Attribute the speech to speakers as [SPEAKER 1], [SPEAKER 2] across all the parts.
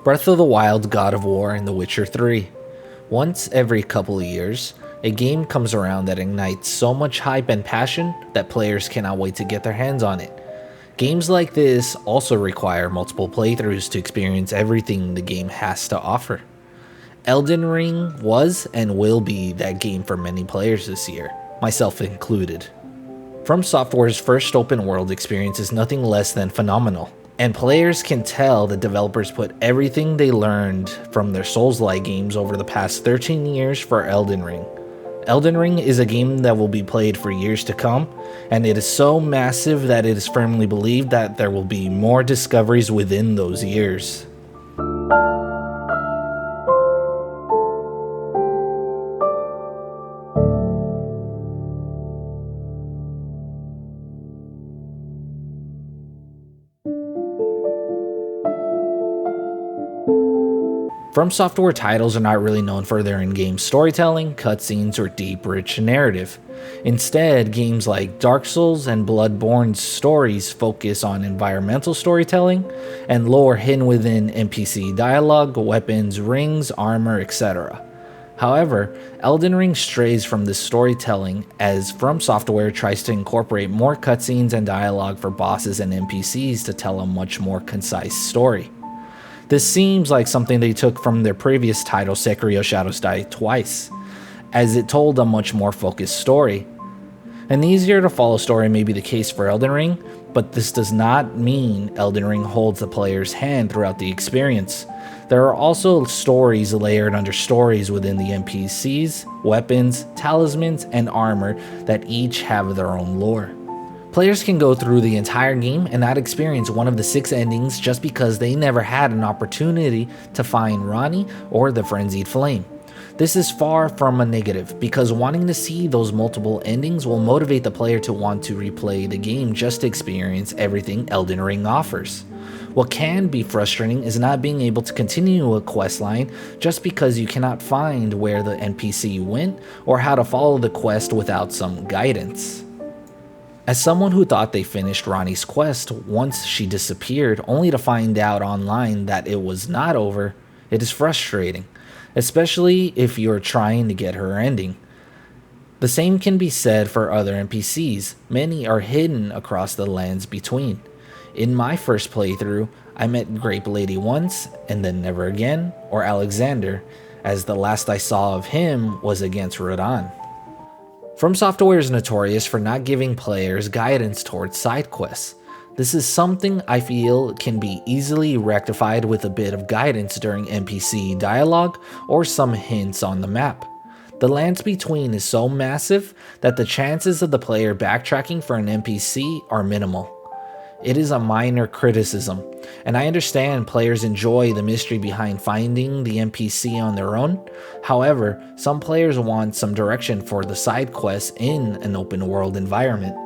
[SPEAKER 1] Breath of the Wild, God of War, and The Witcher 3. Once every couple of years, a game comes around that ignites so much hype and passion that players cannot wait to get their hands on it. Games like this also require multiple playthroughs to experience everything the game has to offer. Elden Ring was and will be that game for many players this year, myself included. From Software's first open world experience is nothing less than phenomenal, and players can tell the developers put everything they learned from their Souls-like games over the past 13 years for Elden Ring. Elden Ring is a game that will be played for years to come, and it is so massive that it is firmly believed that there will be more discoveries within those years. From Software titles are not really known for their in-game storytelling, cutscenes, or deep, rich narrative. Instead, games like Dark Souls and Bloodborne's stories focus on environmental storytelling and lore hidden within NPC dialogue, weapons, rings, armor, etc. However, Elden Ring strays from this storytelling as From Software tries to incorporate more cutscenes and dialogue for bosses and NPCs to tell a much more concise story. This seems like something they took from their previous title, Sekiro Shadows Die Twice, as it told a much more focused story. An easier to follow story may be the case for Elden Ring, but this does not mean Elden Ring holds the player's hand throughout the experience. There are also stories layered under stories within the NPCs, weapons, talismans, and armor that each have their own lore. Players can go through the entire game and not experience one of the 6 endings just because they never had an opportunity to find Ranni or the Frenzied Flame. This is far from a negative, because wanting to see those multiple endings will motivate the player to want to replay the game just to experience everything Elden Ring offers. What can be frustrating is not being able to continue a questline just because you cannot find where the NPC went or how to follow the quest without some guidance. As someone who thought they finished Ranni's quest once she disappeared only to find out online that it was not over, it is frustrating, especially if you're trying to get her ending. The same can be said for other NPCs. Many are hidden across the lands between. In my first playthrough, I met Grape Lady once and then never again, or Alexander, as the last I saw of him was against Radahn. From Software is notorious for not giving players guidance towards side quests. This is something I feel can be easily rectified with a bit of guidance during NPC dialogue or some hints on the map. The lands between is so massive that the chances of the player backtracking for an NPC are minimal. It is a minor criticism, and I understand players enjoy the mystery behind finding the NPC on their own. However, some players want some direction for the side quests in an open world environment.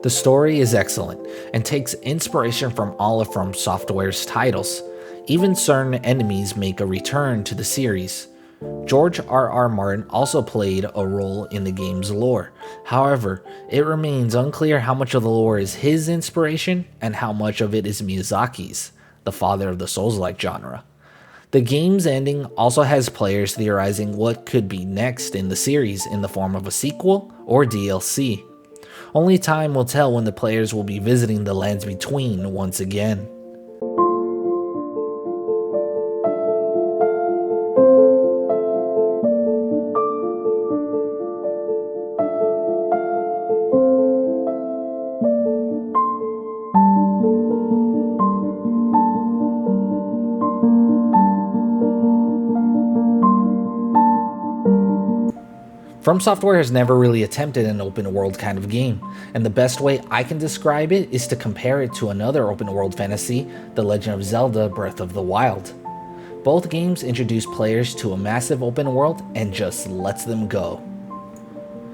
[SPEAKER 1] The story is excellent and takes inspiration from all of From Software's titles. Even certain enemies make a return to the series. George R.R. Martin also played a role in the game's lore. However, it remains unclear how much of the lore is his inspiration and how much of it is Miyazaki's, the father of the Souls-like genre. The game's ending also has players theorizing what could be next in the series in the form of a sequel or DLC. Only time will tell when the players will be visiting the lands between once again. From Software has never really attempted an open world kind of game, and the best way I can describe it is to compare it to another open world fantasy, The Legend of Zelda Breath of the Wild. Both games introduce players to a massive open world and just lets them go.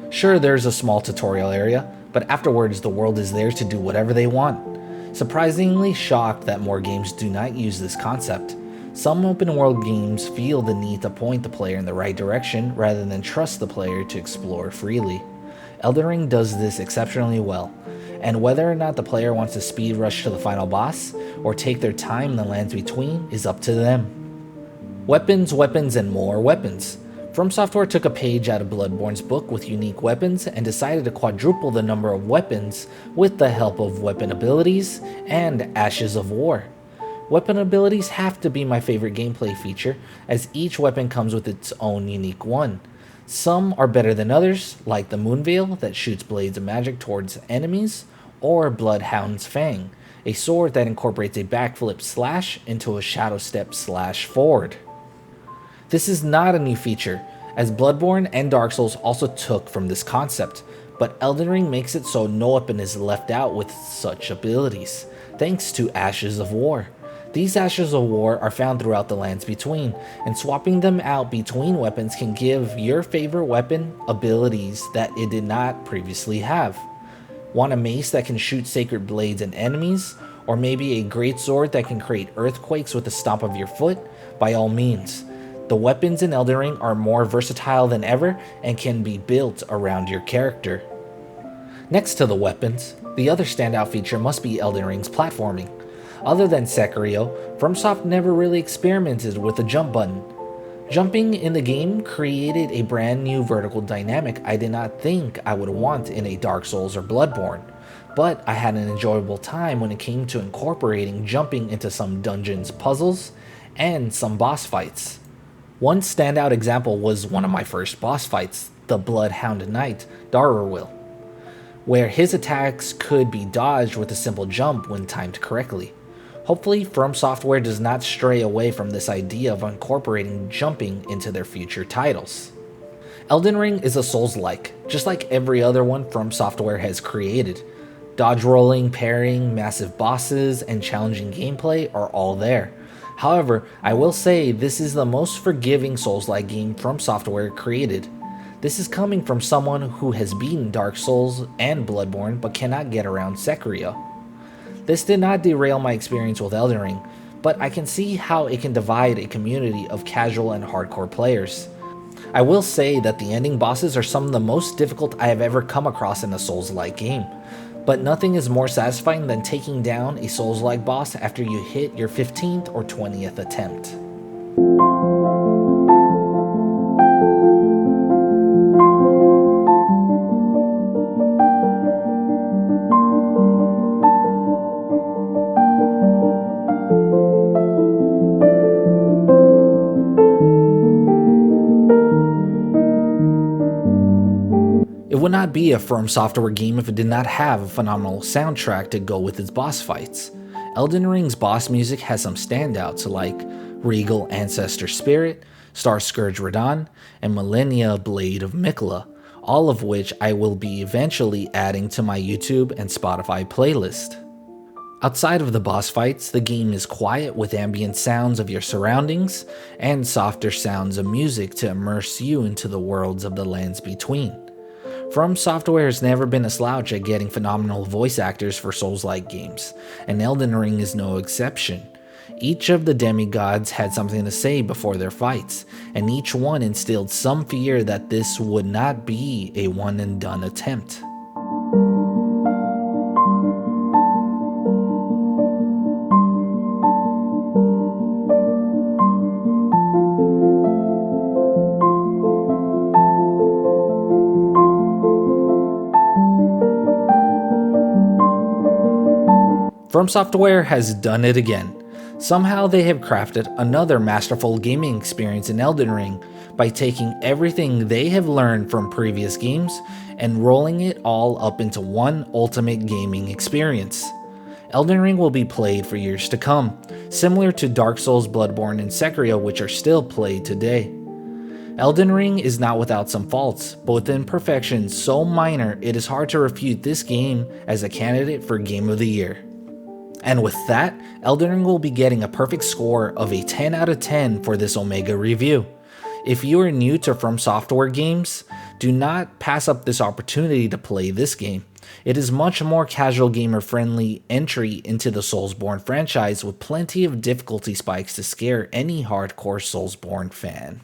[SPEAKER 1] Sure, there's a small tutorial area, but afterwards the world is theirs to do whatever they want. Surprisingly shocked that more games do not use this concept. Some open world games feel the need to point the player in the right direction rather than trust the player to explore freely. Elden Ring does this exceptionally well, and whether or not the player wants to speed rush to the final boss, or take their time in the lands between is up to them. Weapons, weapons, and more weapons. From Software took a page out of Bloodborne's book with unique weapons and decided to quadruple the number of weapons with the help of weapon abilities and Ashes of War. Weapon abilities have to be my favorite gameplay feature, as each weapon comes with its own unique one. Some are better than others, like the Moonveil that shoots blades of magic towards enemies, or Bloodhound's Fang, a sword that incorporates a backflip slash into a shadow step slash forward. This is not a new feature, as Bloodborne and Dark Souls also took from this concept, but Elden Ring makes it so no weapon is left out with such abilities, thanks to Ashes of War. These Ashes of War are found throughout the lands between, and swapping them out between weapons can give your favorite weapon abilities that it did not previously have. Want a mace that can shoot sacred blades at enemies, or maybe a great sword that can create earthquakes with the stomp of your foot? By all means. The weapons in Elden Ring are more versatile than ever and can be built around your character. Next to the weapons, the other standout feature must be Elden Ring's platforming. Other than Sekiro, FromSoft never really experimented with the jump button. Jumping in the game created a brand new vertical dynamic I did not think I would want in a Dark Souls or Bloodborne, but I had an enjoyable time when it came to incorporating jumping into some dungeons puzzles and some boss fights. One standout example was one of my first boss fights, the Bloodhound Knight, Darrowil, where his attacks could be dodged with a simple jump when timed correctly. Hopefully, From Software does not stray away from this idea of incorporating jumping into their future titles. Elden Ring is a Souls-like, just like every other one From Software has created. Dodge rolling, parrying, massive bosses, and challenging gameplay are all there. However, I will say this is the most forgiving Souls-like game From Software created. This is coming from someone who has beaten Dark Souls and Bloodborne but cannot get around Sekiro. This did not derail my experience with Elden Ring, but I can see how it can divide a community of casual and hardcore players. I will say that the ending bosses are some of the most difficult I have ever come across in a Souls-like game, but nothing is more satisfying than taking down a Souls-like boss after you hit your 15th or 20th attempt. It would not be a From Software game if it did not have a phenomenal soundtrack to go with its boss fights. Elden Ring's boss music has some standouts like Regal Ancestor Spirit, Star Scourge Radahn, and Millennia Blade of Miquella, all of which I will be eventually adding to my YouTube and Spotify playlist. Outside of the boss fights, the game is quiet with ambient sounds of your surroundings and softer sounds of music to immerse you into the worlds of the lands between. From Software has never been a slouch at getting phenomenal voice actors for Souls-like games, and Elden Ring is no exception. Each of the demigods had something to say before their fights, and each one instilled some fear that this would not be a one-and-done attempt. From Software has done it again. Somehow they have crafted another masterful gaming experience in Elden Ring by taking everything they have learned from previous games and rolling it all up into one ultimate gaming experience. Elden Ring will be played for years to come, similar to Dark Souls, Bloodborne, and Sekiro, which are still played today. Elden Ring is not without some faults, but with imperfections so minor it is hard to refute this game as a candidate for Game of the Year. And with that, Elden Ring will be getting a perfect score of a 10 out of 10 for this Omega review. If you are new to From Software games, do not pass up this opportunity to play this game. It is much more casual gamer friendly entry into the Soulsborne franchise with plenty of difficulty spikes to scare any hardcore Soulsborne fan.